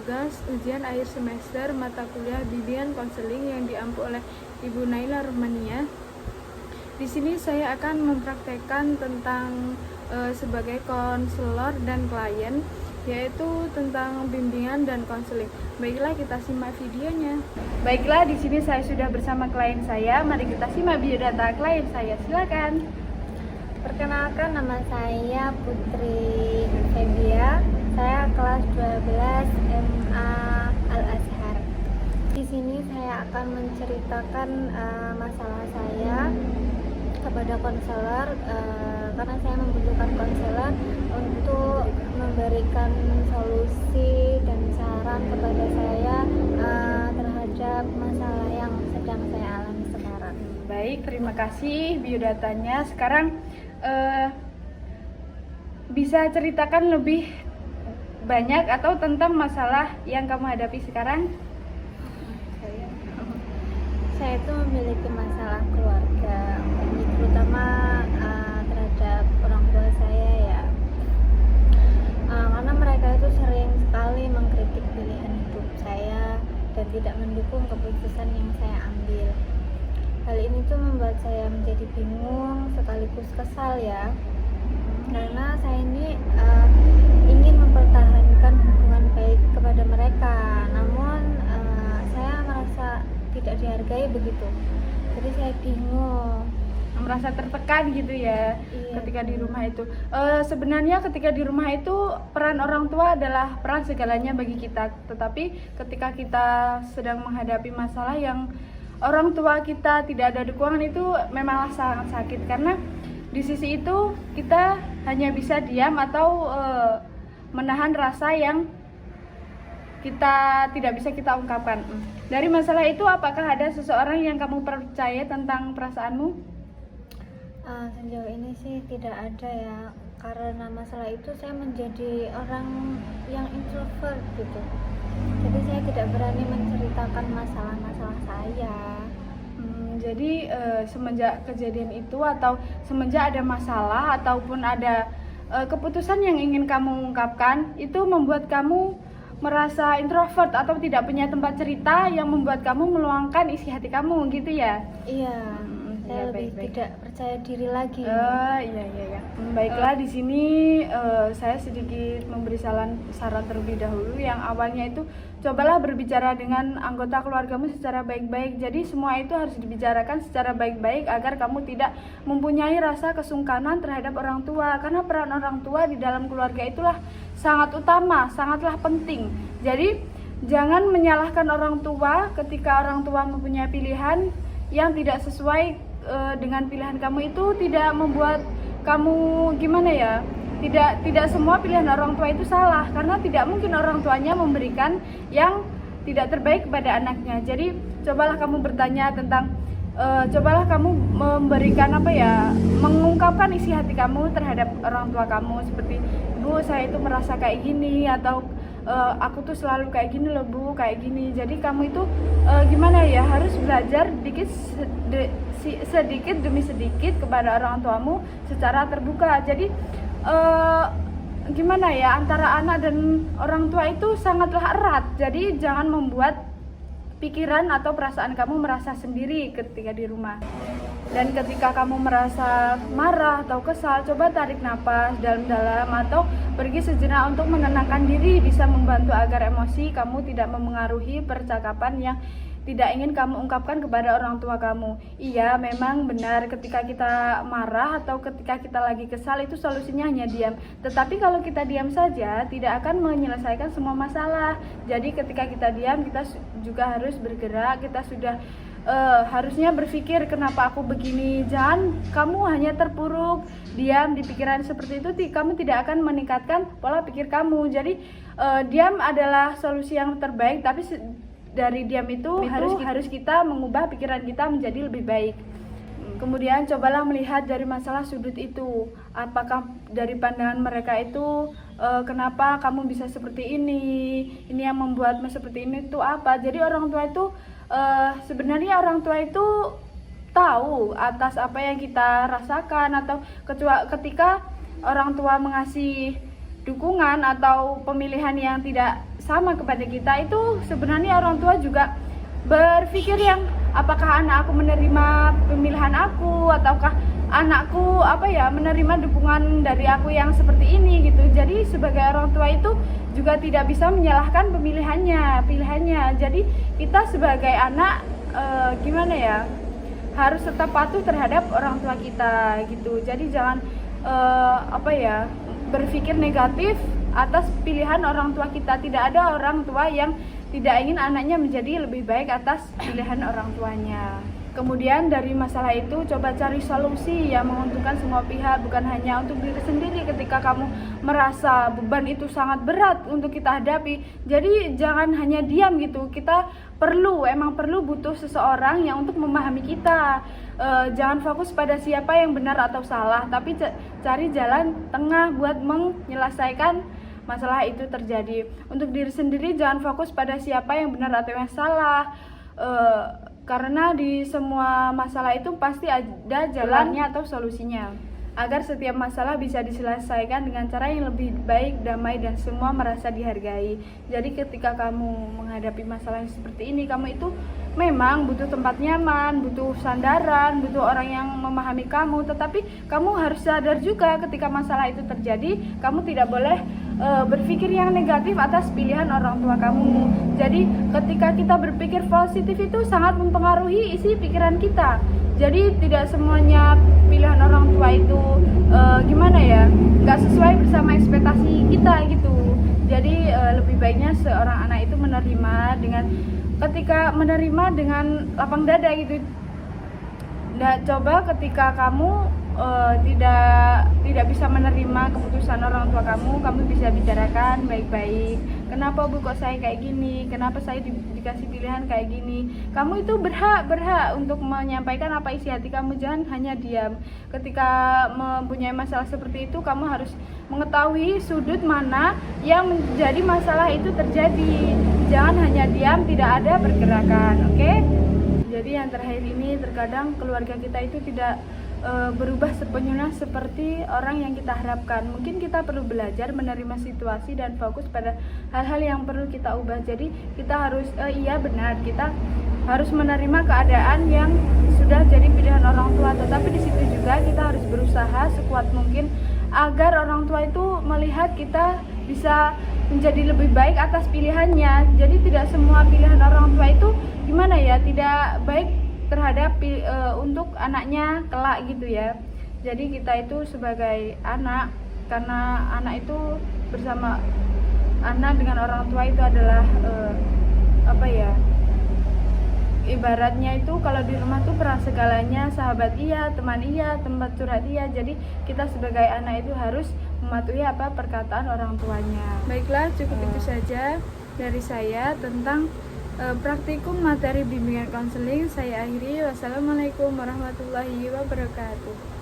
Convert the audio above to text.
tugas ujian akhir semester mata kuliah bimbingan konseling yang diampu oleh Ibu Naila Rohmania. Di sini saya akan mempraktekkan tentang sebagai konselor dan klien, yaitu tentang bimbingan dan konseling. Baiklah, kita simak videonya. Baiklah, di sini saya sudah bersama klien saya. Mari kita simak biodata klien saya. Silakan. Perkenalkan, nama saya Putri Febia. Saya kelas 12 MA Al-Azhar. Di sini saya akan menceritakan masalah saya kepada konselor, karena saya membutuhkan konselor untuk memberikan solusi dan saran kepada saya terhadap masalah yang sedang saya alami sekarang. Baik, terima kasih biodatanya. Sekarang bisa ceritakan lebih banyak atau tentang masalah yang kamu hadapi sekarang? Saya itu memiliki masalah keluarga, terutama terhadap orang tua saya ya, karena mereka itu sering sekali mengkritik pilihan hidup saya dan tidak mendukung keputusan yang saya ambil. Hal ini tuh membuat saya menjadi bingung sekaligus kesal ya, karena saya ini ingin mempertahankan hubungan baik kepada mereka, namun saya merasa tidak dihargai begitu. Jadi saya bingung, Merasa tertekan gitu ya. Iya. Ketika di rumah itu. Sebenarnya ketika di rumah itu peran orang tua adalah peran segalanya bagi kita. Tetapi ketika kita sedang menghadapi masalah yang orang tua kita tidak ada dukungan, itu memanglah sangat sakit, karena di sisi itu kita hanya bisa diam atau menahan rasa yang kita tidak bisa kita ungkapkan. Dari masalah itu, apakah ada seseorang yang kamu percaya tentang perasaanmu? Sejauh ini sih tidak ada ya, karena masalah itu saya menjadi orang yang introvert gitu. Jadi saya tidak berani menceritakan masalah-masalah saya. Jadi semenjak kejadian itu atau semenjak ada masalah ataupun ada keputusan yang ingin kamu ungkapkan, itu membuat kamu merasa introvert atau tidak punya tempat cerita yang membuat kamu meluangkan isi hati kamu gitu ya? Iya, saya lebih baik. tidak percaya diri lagi. Iya. Baiklah, di sini saya sedikit memberi saran terlebih dahulu. Yang awalnya itu, cobalah berbicara dengan anggota keluargamu secara baik-baik. Jadi semua itu harus dibicarakan secara baik-baik agar kamu tidak mempunyai rasa kesungkanan terhadap orang tua. Karena peran orang tua di dalam keluarga itulah sangat utama, sangatlah penting. Jadi jangan menyalahkan orang tua ketika orang tua mempunyai pilihan yang tidak sesuai dengan pilihan kamu. Itu tidak membuat kamu gimana ya, tidak semua pilihan orang tua itu salah, karena tidak mungkin orang tuanya memberikan yang tidak terbaik kepada anaknya. Jadi cobalah kamu bertanya tentang cobalah kamu memberikan mengungkapkan isi hati kamu terhadap orang tua kamu, seperti, Bu, saya itu merasa kayak gini, atau aku tuh selalu kayak gini loh Bu, kayak gini. Jadi kamu itu gimana ya, harus belajar sedikit demi sedikit kepada orang tuamu secara terbuka. Jadi gimana ya, antara anak dan orang tua itu sangatlah erat. Jadi jangan membuat pikiran atau perasaan kamu merasa sendiri ketika di rumah. Dan ketika kamu merasa marah atau kesal, coba tarik napas dalam-dalam atau pergi sejenak untuk menenangkan diri, bisa membantu agar emosi kamu tidak memengaruhi percakapan yang tidak ingin kamu ungkapkan kepada orang tua kamu. Iya, memang benar, ketika kita marah atau ketika kita lagi kesal, itu solusinya hanya diam. Tetapi kalau kita diam saja, tidak akan menyelesaikan semua masalah. Jadi ketika kita diam, kita juga harus bergerak. Kita sudah harusnya berpikir, kenapa aku begini. Jangan kamu hanya terpuruk diam di pikiran seperti itu, kamu tidak akan meningkatkan pola pikir kamu. Jadi diam adalah solusi yang terbaik, tapi dari diam itu harus kita mengubah pikiran kita menjadi lebih baik. Kemudian cobalah melihat dari masalah sudut itu. Apakah dari pandangan mereka itu kenapa kamu bisa seperti ini yang membuatmu seperti ini itu apa. Jadi orang tua itu sebenarnya orang tua itu tahu atas apa yang kita rasakan, atau ketika orang tua mengasih dukungan atau pemilihan yang tidak sama kepada kita, itu sebenarnya orang tua juga berpikir yang apakah anak aku menerima pemilihan aku, ataukah anakku menerima dukungan dari aku yang seperti ini gitu. Jadi sebagai orang tua itu juga tidak bisa menyalahkan pilihannya. Jadi kita sebagai anak harus tetap patuh terhadap orang tua kita gitu. Jadi jangan berpikir negatif atas pilihan orang tua kita. Tidak ada orang tua yang tidak ingin anaknya menjadi lebih baik atas pilihan orang tuanya. Kemudian dari masalah itu coba cari solusi yang menguntungkan semua pihak, bukan hanya untuk diri sendiri. Ketika kamu merasa beban itu sangat berat untuk kita hadapi, jadi jangan hanya diam gitu. Kita emang perlu butuh seseorang yang untuk memahami kita. Jangan fokus pada siapa yang benar atau salah, tapi cari jalan tengah buat menyelesaikan masalah itu terjadi. Untuk diri sendiri jangan fokus pada siapa yang benar atau yang salah, karena di semua masalah itu pasti ada jalannya atau solusinya, agar setiap masalah bisa diselesaikan dengan cara yang lebih baik, damai, dan semua merasa dihargai. Jadi ketika kamu menghadapi masalah yang seperti ini, kamu itu memang butuh tempat nyaman, butuh sandaran, butuh orang yang memahami kamu. Tetapi kamu harus sadar juga ketika masalah itu terjadi, kamu tidak boleh berpikir yang negatif atas pilihan orang tua kamu. Jadi ketika kita berpikir positif itu sangat mempengaruhi isi pikiran kita. Jadi tidak semuanya pilihan orang tua itu nggak sesuai bersama ekspektasi kita gitu. Jadi lebih baiknya seorang anak itu menerima dengan lapang dada gitu. Nah, coba ketika kamu tidak bisa menerima keputusan orang tua kamu bisa bicarakan baik-baik. Kenapa Bu kok saya kayak gini? Kenapa saya dikasih pilihan kayak gini? Kamu itu berhak untuk menyampaikan apa isi hati kamu, jangan hanya diam. Ketika mempunyai masalah seperti itu, kamu harus mengetahui sudut mana yang menjadi masalah itu terjadi. Jangan hanya diam, tidak ada pergerakan, oke? Jadi yang terakhir ini, terkadang keluarga kita itu tidak berubah sepenuhnya seperti orang yang kita harapkan. Mungkin kita perlu belajar menerima situasi dan fokus pada hal-hal yang perlu kita ubah. Jadi kita harus kita harus menerima keadaan yang sudah jadi pilihan orang tua, tetapi di situ juga kita harus berusaha sekuat mungkin agar orang tua itu melihat kita bisa menjadi lebih baik atas pilihannya. Jadi tidak semua pilihan orang tua itu tidak baik terhadap untuk anaknya kelak gitu ya. Jadi kita itu sebagai anak, karena anak itu bersama anak dengan orang tua itu adalah ibaratnya itu kalau di rumah tuh peran segalanya, sahabat iya, teman iya, tempat curhat iya. Jadi kita sebagai anak itu harus mematuhi perkataan orang tuanya. Baiklah, cukup itu saja dari saya tentang praktikum materi bimbingan konseling. Saya akhiri. Wassalamualaikum warahmatullahi wabarakatuh.